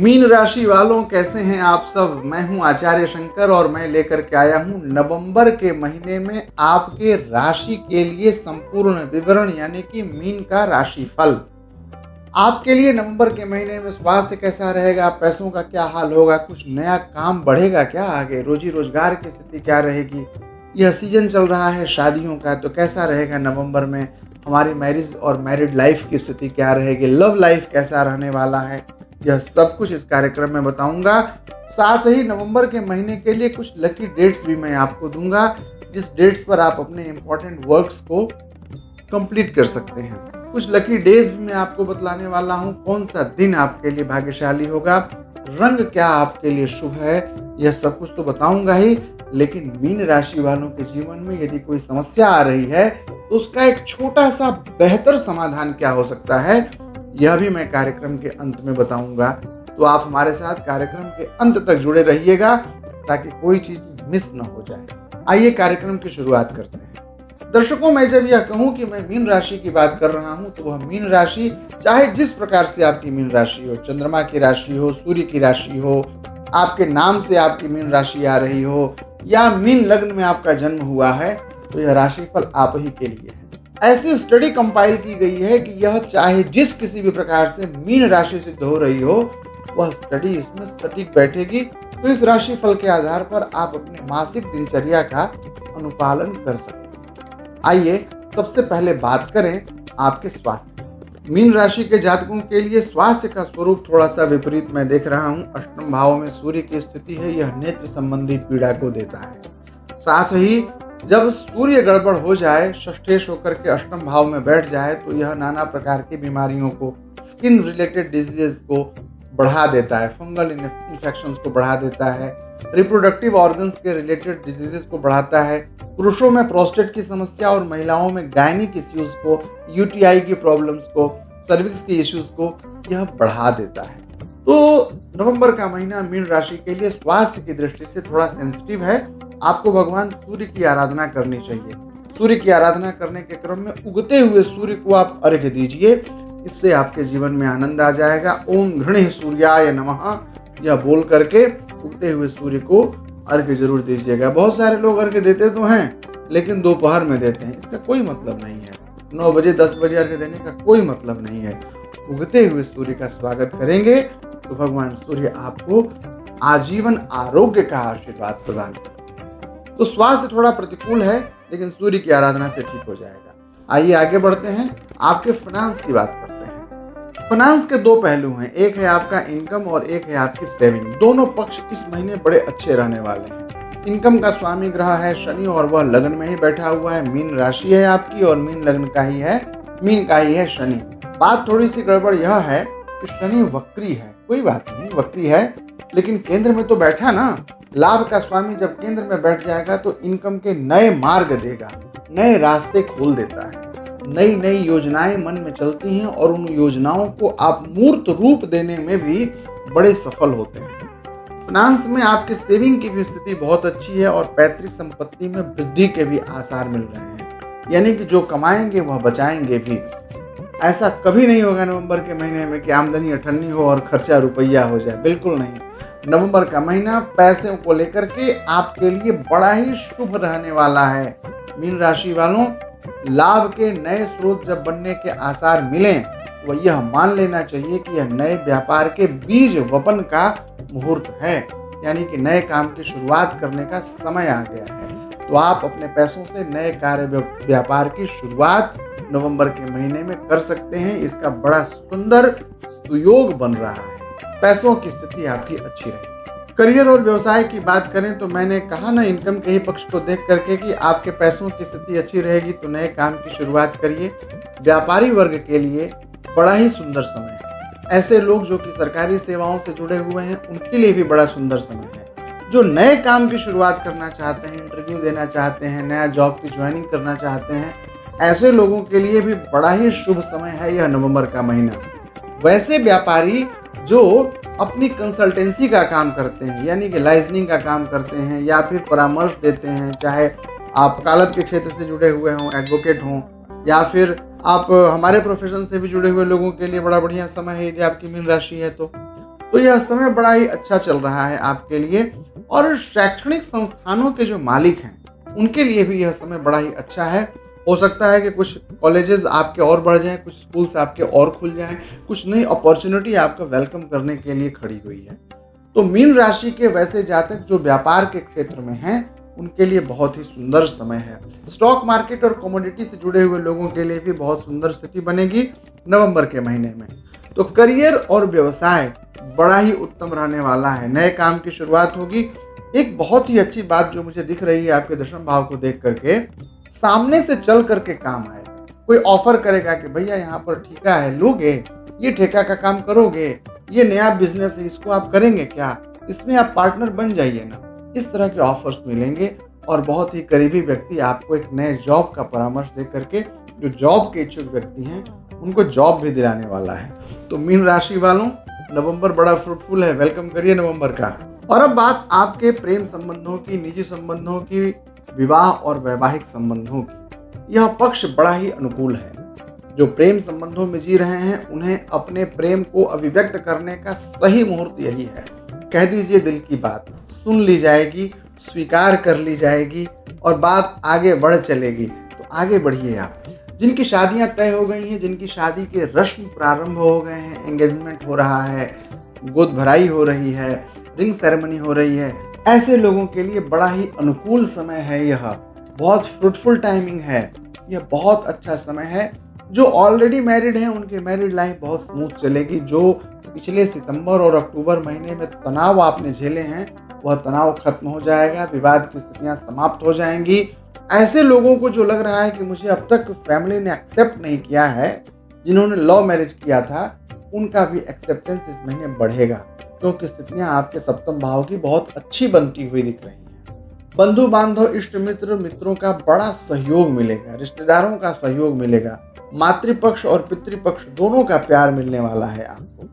Mean राशि वालों, कैसे हैं आप सब। मैं हूं आचार्य शंकर और मैं लेकर के आया हूं नवंबर के महीने में आपके राशि के लिए संपूर्ण विवरण, यानी कि मीन का राशिफल। आपके लिए नवंबर के महीने में स्वास्थ्य कैसा रहेगा, पैसों का क्या हाल होगा, कुछ नया काम बढ़ेगा क्या आगे, रोजी रोजगार की स्थिति क्या रहेगी। यह सीजन चल रहा है शादियों का, तो कैसा रहेगा नवंबर में हमारी मैरिज और मैरिड लाइफ की स्थिति क्या रहेगी, लव लाइफ कैसा रहने वाला है, यह सब कुछ इस कार्यक्रम में बताऊंगा। साथ ही नवंबर के महीने के लिए कुछ लकी डेट्स भी मैं आपको दूंगा, जिस डेट्स पर आप अपने इंपॉर्टेंट वर्क्स को कंप्लीट कर सकते हैं। कुछ लकी डेज भी मैं आपको बतलाने वाला हूं, कौन सा दिन आपके लिए भाग्यशाली होगा, रंग क्या आपके लिए शुभ है, यह सब कुछ तो बताऊंगा ही। लेकिन मीन राशि वालों के जीवन में यदि कोई समस्या आ रही है तो उसका एक छोटा सा बेहतर समाधान क्या हो सकता है, यह भी मैं कार्यक्रम के अंत में बताऊंगा। तो आप हमारे साथ कार्यक्रम के अंत तक जुड़े रहिएगा ताकि कोई चीज मिस न हो जाए। आइए कार्यक्रम की शुरुआत करते हैं। दर्शकों, मैं जब यह कहूं कि मैं मीन राशि की बात कर रहा हूं तो वह मीन राशि चाहे जिस प्रकार से आपकी मीन राशि हो, चंद्रमा की राशि हो, सूर्य की राशि हो, आपके नाम से आपकी मीन राशि आ रही हो, या मीन लग्न में आपका जन्म हुआ है, तो यह राशिफल आप ही के लिए है। ऐसी स्टडी कंपाइल की गई है कि यह चाहे जिस किसी भी प्रकार से मीन राशि सिद्ध हो रही हो, वह स्टडी इसमें सटीक बैठेगी। तो इस राशिफल के आधार पर आप अपने मासिक दिनचर्या का अनुपालन कर सकते हैं। आइए सबसे पहले बात करें आपके स्वास्थ्य की। मीन राशि के जातकों के लिए स्वास्थ्य का स्वरूप थोड़ा सा विपरीत मैं देख रहा हूं। अष्टम भाव में सूर्य की स्थिति है, यह नेत्र संबंधी पीड़ा को देता है। साथ ही जब सूर्य गड़बड़ हो जाए, षष्ठेश होकर के अष्टम भाव में बैठ जाए, तो यह नाना प्रकार की बीमारियों को, स्किन रिलेटेड डिजीजेस को बढ़ा देता है, फंगल इन्फेक्शंस को बढ़ा देता है, रिप्रोडक्टिव ऑर्गन्स के रिलेटेड डिजीजेस को बढ़ाता है, पुरुषों में प्रोस्टेट की समस्या और महिलाओं में गायनिक इश्यूज को, यूटीआई की प्रॉब्लम्स को, सर्विक्स के इश्यूज को यह बढ़ा देता है। तो नवंबर का महीना मीन राशि के लिए स्वास्थ्य की दृष्टि से थोड़ा सेंसिटिव है। आपको भगवान सूर्य की आराधना करनी चाहिए। सूर्य की आराधना करने के क्रम में उगते हुए सूर्य को आप अर्घ्य दीजिए, इससे आपके जीवन में आनंद आ जाएगा। ओम घृणे सूर्याय नमः यह बोल करके उगते हुए सूर्य को अर्घ्य जरूर दीजिएगा। बहुत सारे लोग अर्घ्य देते तो हैं, लेकिन दोपहर में देते हैं, इसका कोई मतलब नहीं है। 9 बजे 10 बजे अर्घ्य देने का कोई मतलब नहीं है। उगते हुए सूर्य का स्वागत करेंगे तो भगवान सूर्य आपको आजीवन आरोग्य का आशीर्वाद प्रदान करेंगे। तो स्वास्थ्य थोड़ा प्रतिकूल है, लेकिन सूर्य की आराधना से ठीक हो जाएगा। आइए आगे बढ़ते हैं, आपके फाइनेंस की बात करते हैं। फाइनेंस के दो पहलू हैं, एक है आपका इनकम और एक है आपकी सेविंग। दोनों पक्ष इस महीने बड़े अच्छे रहने वाले हैं। इनकम का स्वामी ग्रह है शनि और वह लग्न में ही बैठा हुआ है। मीन राशि है आपकी और मीन लग्न का ही है, मीन का ही है शनि। बात थोड़ी सी गड़बड़ यह है कि शनि वक्री है, कोई बात नहीं, वक्री है लेकिन केंद्र में तो बैठा ना। लाभ का स्वामी जब केंद्र में बैठ जाएगा तो इनकम के नए मार्ग देगा, नए रास्ते खोल देता है, नई नई योजनाएं मन में चलती हैं और उन योजनाओं को आप मूर्त रूप देने में भी बड़े सफल होते हैं। फाइनेंस में आपके सेविंग की भी स्थिति बहुत अच्छी है और पैतृक संपत्ति में वृद्धि के भी आसार मिल रहे हैं, यानी कि जो कमाएंगे वह बचाएंगे भी। ऐसा कभी नहीं होगा नवंबर के महीने में कि आमदनी अठन्नी हो और खर्चा रुपया हो जाए, बिल्कुल नहीं। नवंबर का महीना पैसों को लेकर के आपके लिए बड़ा ही शुभ रहने वाला है। मीन राशि वालों, लाभ के नए स्रोत जब बनने के आसार मिलें तो यह मान लेना चाहिए कि यह नए व्यापार के बीज वपन का मुहूर्त है, यानी कि नए काम की शुरुआत करने का समय आ गया है। तो आप अपने पैसों से नए कार्य व्यापार की शुरुआत नवंबर के महीने में कर सकते हैं। इसका बड़ा सुंदर सुयोग बन रहा है। पैसों की स्थिति आपकी अच्छी रहेगी। करियर और व्यवसाय की बात करें तो मैंने कहा ना, इनकम के ही पक्ष को देख करके कि आपके पैसों की स्थिति अच्छी रहेगी, तो नए काम की शुरुआत करिए। व्यापारी वर्ग के लिए बड़ा ही सुंदर समय है। ऐसे लोग जो कि सरकारी सेवाओं से जुड़े हुए हैं, उनके लिए भी बड़ा सुंदर समय है। जो नए काम की शुरुआत करना चाहते हैं, इंटरव्यू देना चाहते हैं, नया जॉब की ज्वाइनिंग करना चाहते हैं, ऐसे लोगों के लिए भी बड़ा ही शुभ समय है यह नवंबर का महीना। वैसे व्यापारी जो अपनी कंसल्टेंसी का काम करते हैं, यानी कि लाइसेंसिंग का काम करते हैं या फिर परामर्श देते हैं, चाहे आप वकालत के क्षेत्र से जुड़े हुए हों, एडवोकेट हों, या फिर आप हमारे प्रोफेशन से भी जुड़े हुए लोगों के लिए बड़ा बढ़िया समय है यदि आपकी मीन राशि है तो। तो यह समय बड़ा ही अच्छा चल रहा है आपके लिए। और शैक्षणिक संस्थानों के जो मालिक हैं उनके लिए भी यह समय बड़ा ही अच्छा है। हो सकता है कि कुछ कॉलेजेस आपके और बढ़ जाएं, कुछ स्कूल्स आपके और खुल जाएं, कुछ नई अपॉर्चुनिटी आपका वेलकम करने के लिए खड़ी हुई है। तो मीन राशि के वैसे जातक जो व्यापार के क्षेत्र में हैं उनके लिए बहुत ही सुंदर समय है। स्टॉक मार्केट और कमोडिटी से जुड़े हुए लोगों के लिए भी बहुत सुंदर स्थिति बनेगी नवंबर के महीने में। तो करियर और व्यवसाय बड़ा ही उत्तम रहने वाला है। नए काम की शुरुआत होगी। एक बहुत ही अच्छी बात जो मुझे दिख रही है आपके दशम भाव को देख करके, सामने से चल करके काम आएगा। कोई ऑफर करेगा कि भैया यहाँ पर ठेका है, लोगे, ये ठेका का काम करोगे, ये नया बिजनेस है, इसको आप करेंगे क्या, इसमें आप पार्टनर बन जाइए ना। इस तरह के ऑफर्स मिलेंगे और बहुत ही करीबी व्यक्ति आपको एक नए जॉब का परामर्श दे करके, जो जॉब के इच्छुक व्यक्ति हैं उनको जॉब भी दिलाने वाला है। तो मीन राशि वालों, नवंबर बड़ा फ्रूटफुल है, वेलकम करिए नवंबर का। और अब बात आपके प्रेम संबंधों की, निजी संबंधों की, विवाह और वैवाहिक संबंधों की। यह पक्ष बड़ा ही अनुकूल है। जो प्रेम संबंधों में जी रहे हैं उन्हें अपने प्रेम को अभिव्यक्त करने का सही मुहूर्त यही है। कह दीजिए दिल की बात, सुन ली जाएगी, स्वीकार कर ली जाएगी और बात आगे बढ़ चलेगी। तो आगे बढ़िए आप। जिनकी शादियां तय हो गई हैं, जिनकी शादी के रस्म प्रारंभ हो गए हैं, एंगेजमेंट हो रहा है, गोद भराई हो रही है, रिंग सेरेमनी हो रही है, ऐसे लोगों के लिए बड़ा ही अनुकूल समय है। यह बहुत फ्रूटफुल टाइमिंग है। यह बहुत अच्छा समय है। जो ऑलरेडी मैरिड हैं उनकी मैरिड लाइफ बहुत स्मूथ चलेगी। जो पिछले सितंबर और अक्टूबर महीने में तनाव आपने झेले हैं वह तनाव खत्म हो जाएगा। विवाद की स्थितियां समाप्त हो जाएंगी। ऐसे लोगों को जो लग रहा है कि मुझे अब तक फैमिली ने एक्सेप्ट नहीं किया है, जिन्होंने लव मैरिज किया था, उनका भी एक्सेप्टेंस इस महीने बढ़ेगा, क्योंकि स्थितियां आपके सप्तम भाव की बहुत अच्छी बनती हुई दिख रही हैं। बंधु बांधव, इष्ट मित्र, मित्रों का बड़ा सहयोग मिलेगा, रिश्तेदारों का सहयोग मिलेगा, मातृपक्ष और पितृपक्ष दोनों का प्यार मिलने वाला है आपको।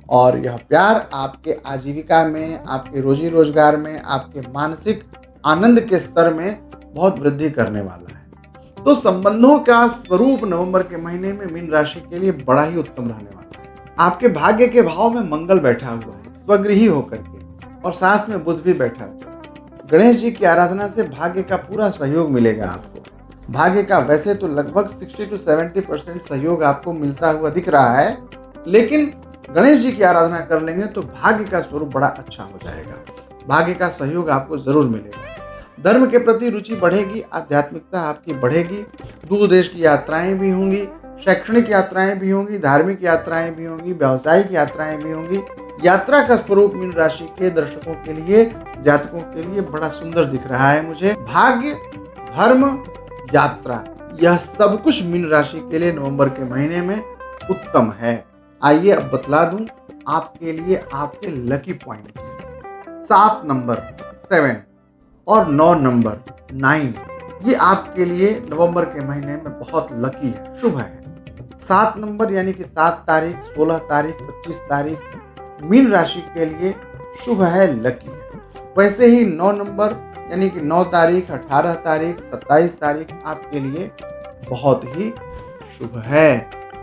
और यह प्यार आपके आजीविका में, आपके रोजी रोजगार में, आपके मानसिक आनंद के स्तर में बहुत वृद्धि करने वाला है। तो संबंधों का स्वरूप नवंबर के महीने में मीन राशि के लिए बड़ा ही उत्तम रहने वाला है। आपके भाग्य के भाव में मंगल बैठा हुआ है स्वगृही होकर के, और साथ में बुध भी बैठा हुआ है। गणेश जी की आराधना से भाग्य का पूरा सहयोग मिलेगा आपको। भाग्य का वैसे तो लगभग 60 से 70% सहयोग आपको मिलता हुआ दिख रहा है, लेकिन गणेश जी की आराधना कर लेंगे तो भाग्य का स्वरूप बड़ा अच्छा हो जाएगा। भाग्य का सहयोग आपको जरूर मिलेगा। धर्म के प्रति रुचि बढ़ेगी, आध्यात्मिकता आपकी बढ़ेगी, दूर देश की यात्राएं भी होंगी, शैक्षणिक यात्राएं भी होंगी, धार्मिक यात्राएं भी होंगी, व्यावसायिक यात्राएं भी होंगी। यात्रा का स्वरूप मीन राशि के दर्शकों के लिए, जातकों के लिए बड़ा सुंदर दिख रहा है मुझे। भाग्य, धर्म, यात्रा, यह सब कुछ मीन राशि के लिए नवंबर के महीने में उत्तम है। आइए अब बतला दूं आपके लिए आपके लकी पॉइंट्स। 7 नंबर 7 और 9 नंबर 9, ये आपके लिए नवंबर के महीने में बहुत लकी है, शुभ है। 7 नंबर यानी कि 7 तारीख, 16 तारीख, 25 तारीख मीन राशि के लिए शुभ है, लकी है। वैसे ही 9 नंबर यानी कि 9 तारीख, 18 तारीख, 27 तारीख आपके लिए बहुत ही शुभ है।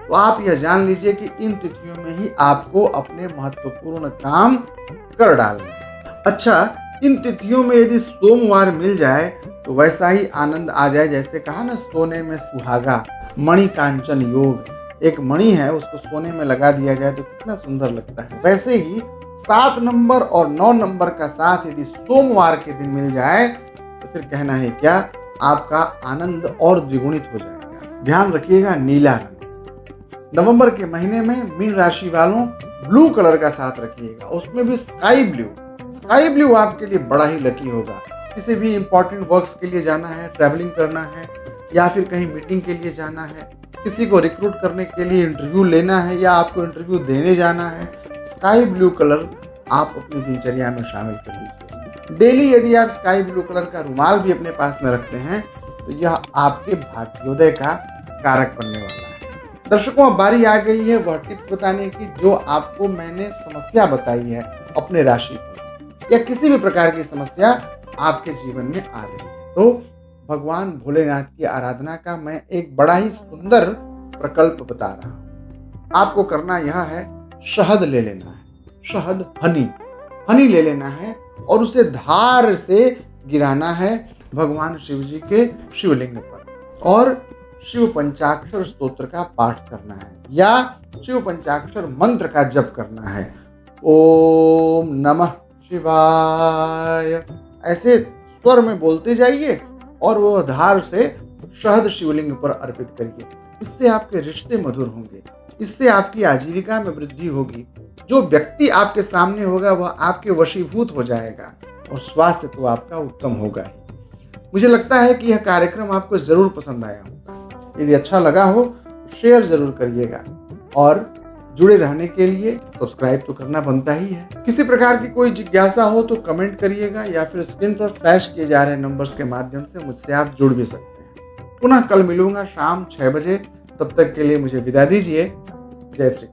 तो आप यह जान लीजिए कि इन तिथियों में ही आपको अपने महत्वपूर्ण काम कर डालना। अच्छा, इन तिथियों में यदि सोमवार मिल जाए तो वैसा ही आनंद आ जाए, जैसे कहा ना, सोने में सुहागा, मणि कांचन योग। एक मणि है, उसको सोने में लगा दिया जाए तो कितना सुंदर लगता है। वैसे ही 7 नंबर और 9 नंबर का साथ यदि सोमवार के दिन मिल जाए तो फिर कहना है क्या, आपका आनंद और द्विगुणित हो जाएगा। ध्यान रखिएगा, नीला रंग नवंबर के महीने में मीन राशि वालों ब्लू कलर का साथ रखिएगा, उसमें भी स्काई ब्लू। स्काई ब्लू आपके लिए बड़ा ही लकी होगा। किसी भी इंपॉर्टेंट वर्क्स के लिए जाना है, ट्रैवलिंग करना है, या फिर कहीं मीटिंग के लिए जाना है, किसी को रिक्रूट करने के लिए इंटरव्यू लेना है, या आपको इंटरव्यू देने जाना है, स्काई ब्लू कलर आप अपनी दिनचर्या में शामिल कर लीजिए। डेली यदि आप स्काई ब्लू कलर का रुमाल भी अपने पास में रखते हैं तो यह आपके भाग्योदय का कारक बनने वाला है। दर्शकों, अब बारी आ गई है वह टिप्स बताने की जो आपको मैंने समस्या बताई है अपने राशि की, या किसी भी प्रकार की समस्या आपके जीवन में आ रही है। तो भगवान भोलेनाथ की आराधना का मैं एक बड़ा ही सुंदर प्रकल्प बता रहा हूँ। आपको करना यह है, शहद ले लेना है। शहद हनी ले लेना है और उसे धार से गिराना है भगवान शिव जी के शिवलिंग पर और शिव पंचाक्षर स्तोत्र का पाठ करना है या शिव पंचाक्षर मंत्र का जप करना है। ओम नमः शिवाय ऐसे स्वर में बोलते जाइए और वह धार से शहद शिवलिंग पर अर्पित करिए। इससे आपके रिश्ते मधुर होंगे, इससे आपकी आजीविका में वृद्धि होगी। जो व्यक्ति आपके सामने होगा वह आपके वशीभूत हो जाएगा और स्वास्थ्य तो आपका उत्तम होगा ही। मुझे लगता है कि यह कार्यक्रम आपको जरूर पसंद आया होगा। यदि अच्छा लगा हो तो शेयर जरूर करिएगा और जुड़े रहने के लिए सब्सक्राइब तो करना बनता ही है। किसी प्रकार की कोई जिज्ञासा हो तो कमेंट करिएगा या फिर स्क्रीन पर फ्लैश किए जा रहे नंबर्स के माध्यम से मुझसे आप जुड़ भी सकते हैं। पुनः कल मिलूंगा शाम 6 बजे। तब तक के लिए मुझे विदा दीजिए। जय श्री कृष्ण।